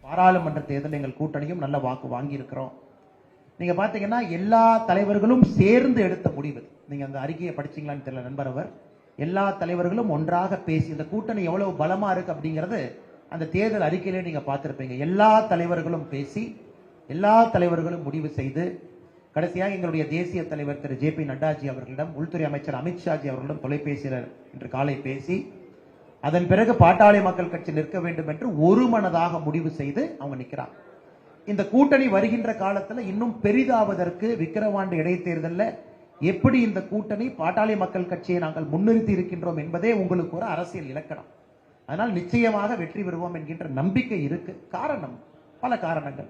பாராளுமன்ற தேர்தல் எங்கள் கூட்டணியும் நல்ல வாக்கு வாங்கி இருக்கிறோம். நீங்க பாத்தீங்கன்னா எல்லா தலைவர்களும் சேர்ந்து எடுத்த முடிவு. நீங்க அந்த அறிக்கையை படிச்சீங்களான்னு தெரியல நண்பர் அவர். எல்லா தலைவர்களும் ஒன்றாக பேசி இந்த கூட்டணி எவ்வளவு பலமா இருக்கு அப்படிங்கிறது அந்த தேர்தல் அறிக்கையிலே நீங்க பார்த்திருப்பீங்க. எல்லா தலைவர்களும் பேசி எல்லா தலைவர்களும் முடிவு செய்து கடைசியாக எங்களுடைய தேசிய தலைவர் திரு ஜே பி நட்டாஜி அவர்களிடம், உள்துறை அமைச்சர் அமித்ஷாஜி அவர்களிடம் தொலைபேசியில் இன்று காலை பேசி அதன் பிறகு பாட்டாளி மக்கள் கட்சி நிற்க வேண்டும் என்று ஒரு மனதாக முடிவு செய்து அவங்க நிற்கிறாங்க. இந்த கூட்டணி வருகின்ற காலத்தில் இன்னும் பெரிதாவதற்கு விக்கிரவாண்டி இடைத்தேர்தலில் எப்படி இந்த கூட்டணி பாட்டாளி மக்கள் கட்சியை நாங்கள் முன்னிறுத்தி இருக்கின்றோம் என்பதே உங்களுக்கு ஒரு அரசியல் இலக்கணம். அதனால் நிச்சயமாக வெற்றி பெறுவோம் என்கின்ற நம்பிக்கை இருக்கு. காரணம் பல காரணங்கள்.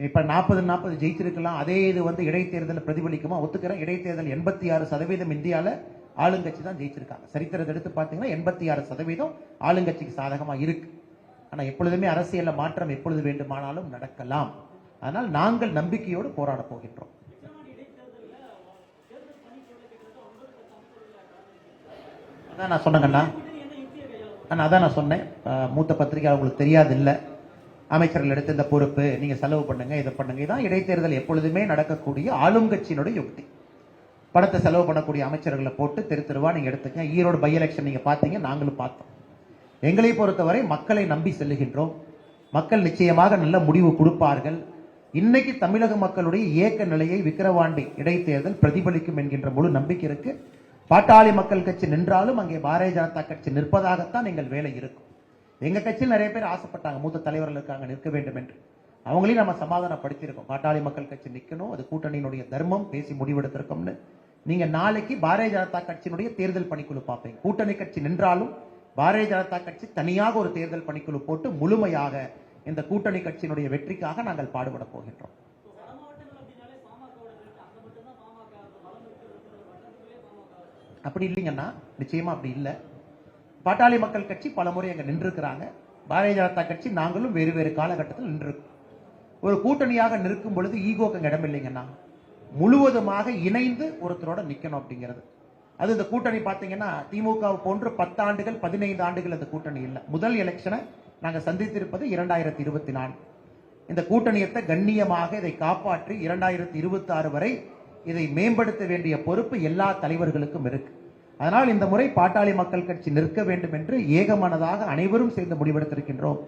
இப்ப 40-40 ஜெயிச்சிருக்கலாம். அதே இது இடைத்தேர்தல் பிரதிபலிக்குமா? ஒத்துக்கிறேன். இடைத்தேர்தல் 86% இந்தியாவில் ஆளுங்கட்சி தான் ஜெயிச்சிருக்காங்க. சரித்திரத்தை எடுத்து பார்த்தீங்கன்னா 86% ஆளுங்கட்சிக்கு சாதகமா இருக்கு. ஆனா எப்பொழுதுமே அரசியல்ல மாற்றம் எப்பொழுது வேண்டுமானாலும் நடக்கலாம். அதனால் நாங்கள் நம்பிக்கையோடு போராட போகின்றோம். அதான் நான் சொன்னேங்கண்ணா, அதான் நான் சொன்னேன். மூத்த பத்திரிகை உங்களுக்கு தெரியாது இல்ல, அமைச்சர்கள் எடுத்து இந்த பொறுப்பு நீங்க செலவு பண்ணுங்க, இதை பண்ணுங்க. இதான் இடைத்தேர்தல் எப்பொழுதுமே நடக்கக்கூடிய ஆளும் கட்சியினுடைய யுக்தி. பணத்தை செலவு பண்ணக்கூடிய அமைச்சர்களை போட்டு தெரு தெருவா நீங்க எடுத்துங்க. ஈரோடு பை எலெக்ஷன் நீங்க பாத்தீங்க, நாங்களும் பார்த்தோம். எங்களை பொறுத்தவரை மக்களை நம்பி செல்லுகின்றோம். மக்கள் நிச்சயமாக நல்ல முடிவு கொடுப்பார்கள். இன்னைக்கு தமிழக மக்களுடைய இயக்க நிலையை விக்கிரவாண்டி இடைத்தேர்தல் பிரதிபலிக்கும் என்கின்ற முழு நம்பிக்கை இருக்கு. பாட்டாளி மக்கள் கட்சி நின்றாலும் அங்கே பாரதிய ஜனதா கட்சி நிற்பதாகத்தான் எங்கள் வேலை இருக்கும். எங்க கட்சியில் நிறைய பேர் ஆசைப்பட்டாங்க, மூத்த தலைவர்கள் இருக்காங்க, நிற்க வேண்டும் என்று. அவங்களையும் நம்ம சமாதானப்படுத்தியிருக்கோம். பாட்டாளி மக்கள் கட்சி நிற்கணும், அது கூட்டணியினுடைய தர்மம், பேசி முடிவெடுத்திருக்கோம்னு. நீங்க நாளைக்கு பாரதிய ஜனதா கட்சியினுடைய தேர்தல் பணிக்குழு பார்ப்பீங்க. கூட்டணி கட்சி நின்றாலும் பாரதிய ஜனதா கட்சி தனியாக ஒரு தேர்தல் பணிக்குழு போட்டு முழுமையாக இந்த கூட்டணி கட்சியினுடைய வெற்றிக்காக நாங்கள் பாடுபட போகின்றோம். அப்படி இல்லைங்கன்னா நிச்சயமா அப்படி இல்லை. பாட்டாளி மக்கள் கட்சி பல முறை அங்க நின்றுக்கிறாங்க. பாரதிய ஜனதா கட்சி நாங்களும் வேறு வேறு காலகட்டத்தில் நின்றுருக்கோம். ஒரு கூட்டணியாக நிற்கும் பொழுது ஈகோக்கு இடம் இல்லைங்கன்னா முழுவதுமாக இணைந்து ஒருத்தரோட நிக்கணும் அப்படிங்கிறது. அது இந்த கூட்டணி பாத்தீங்கன்னா திமுக போன்று 10 ஆண்டுகள் 15 ஆண்டுகள் அந்த கூட்டணி இல்லை. முதல் எலெக்ஷனை நாங்க சந்தித்திருப்பது 2024. இந்த கூட்டணியத்தை கண்ணியமாக இதை காப்பாற்றி 2026 வரை இதை மேம்படுத்த வேண்டிய பொறுப்பு எல்லா தலைவர்களுக்கும் இருக்கு. அதனால் இந்த முறை பாட்டாளி மக்கள் கட்சி நிற்க வேண்டும் என்று ஏகமனதாக அனைவரும் சேர்ந்து முடிவெடுத்திருக்கின்றோம்.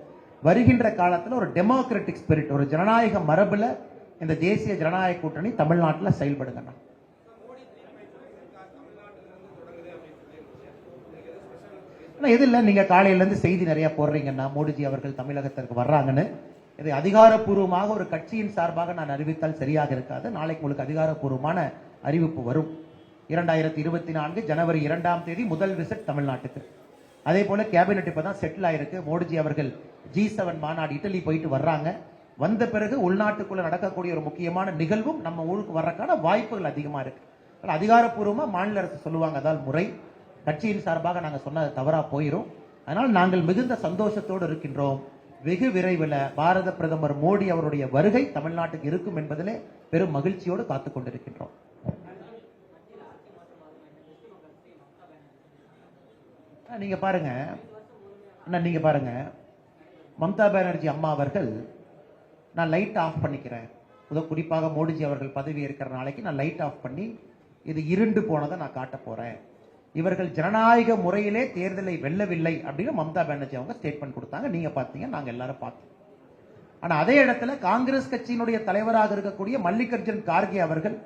வருகின்ற காலத்தில் ஒரு டெமோக்ராட்டிக் ஸ்பிரிட், ஒரு ஜனநாயக மரபுல இந்த தேசிய ஜனநாயக கூட்டணி தமிழ்நாட்டில் செயல்படுங்க. எது இல்லை, நீங்க காலையில இருந்து செய்தி நிறைய போடுறீங்கன்னா மோடிஜி அவர்கள் தமிழகத்திற்கு வர்றாங்கன்னு. இதை அதிகாரப்பூர்வமாக ஒரு கட்சியின் சார்பாக நான் அறிவித்தால் சரியாக இருக்காது. நாளைக்கு உங்களுக்கு அதிகாரப்பூர்வமான அறிவிப்பு வரும். 2024 ஜனவரி 2ஆம் தேதி முதல் விசிட் தமிழ்நாட்டுக்கு. அதே போல கேபினெட் இப்பதான் செட்டில் ஆயிருக்கு. மோடிஜி அவர்கள் G7 மாநாடு இட்டலி போயிட்டு வர்றாங்க. வந்த பிறகு உள்நாட்டுக்குள்ள நடக்கக்கூடிய ஒரு முக்கியமான நிகழ்வும் நம்ம ஊருக்கு வர்றதுக்கான வாய்ப்புகள் அதிகமா இருக்கு. அதிகாரப்பூர்வமா மாநில அரசு சொல்லுவாங்க, அதாவது முறை. கட்சியின் சார்பாக நாங்க சொன்னது தவறா போயிரும். அதனால் நாங்கள் மிகுந்த சந்தோஷத்தோடு இருக்கின்றோம். வெகு விரைவில் பாரத பிரதமர் மோடி அவருடைய வருகை தமிழ்நாட்டுக்கு இருக்கும் என்பதிலே பெரும் மகிழ்ச்சியோடு காத்துக் கொண்டிருக்கின்றோம். நீங்க பாருங்க, நீங்க பாருங்க, மம்தா பானர்ஜி அம்மா அவர்கள், நான் லைட் ஆஃப் பண்ணிக்கிறேன், குறிப்பாக மோடிஜி அவர்கள் பதவி இருக்கிற நாளைக்கு நான் லைட் ஆஃப் பண்ணி இது இருண்டு போனதை நான் காட்ட போறேன். இவர்கள் ஜனநாயக முறையிலே தேர்தலை வெல்லவில்லை அப்படின்னு மம்தா பானர்ஜி அவங்க ஸ்டேட்மெண்ட் கொடுத்தாங்க. நீங்க பாத்தீங்க, நாங்க எல்லாரும் பார்த்தோம். ஆனா அதே இடத்துல காங்கிரஸ் கட்சியினுடைய தலைவராக இருக்கக்கூடிய மல்லிகார்ஜுன் கார்கே அவர்கள்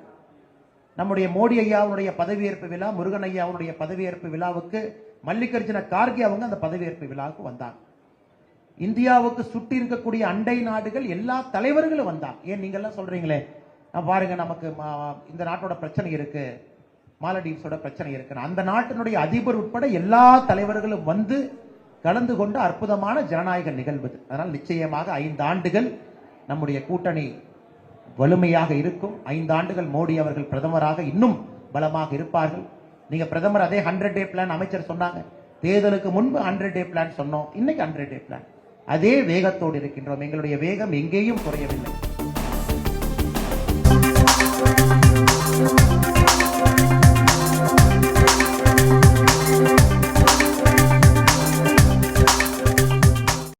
நம்முடைய மோடி ஐயாவுடைய பதவியேற்பு விழா, முருகன் ஐயாவுடைய பதவியேற்பு விழாவுக்கு மல்லிகார்ஜுன கார்கே அவங்க அந்த பதவியேற்பு விழாவுக்கு வந்தாங்க. இந்தியாவுக்கு சுட்டி இருக்கக்கூடிய அண்டை நாடுகள் எல்லா தலைவர்களும் வந்தாங்க. ஏன் நீங்க எல்லாம் சொல்றீங்களே, பாருங்க நமக்கு இந்த நாட்டோட பிரச்சனை இருக்கு, மாலடீவ்ஸோட பிரச்சனை இருக்கு, அந்த நாட்டினுடைய அதிபர் உட்பட எல்லா தலைவர்களும் வந்து கலந்து கொண்ட அற்புதமான ஜனநாயக நிகழ்வு. அதனால் நிச்சயமாக 5 ஆண்டுகள் நம்முடைய கூட்டணி வலிமையாக இருக்கும். 5 ஆண்டுகள் மோடி அவர்கள் பிரதமராக இன்னும் பலமாக இருப்பார்கள். நீங்க பிரதமர் அதே 100 டே பிளான் அமைச்சர் சொன்னாங்க. தேர்தலுக்கு முன்பு 100 டே பிளான் சொன்னோம், இன்னைக்கு 100 டே பிளான். அதே வேகத்தோடு இருக்கின்றோம். எங்களுடைய வேகம் எங்கேயும் குறையவில்லை.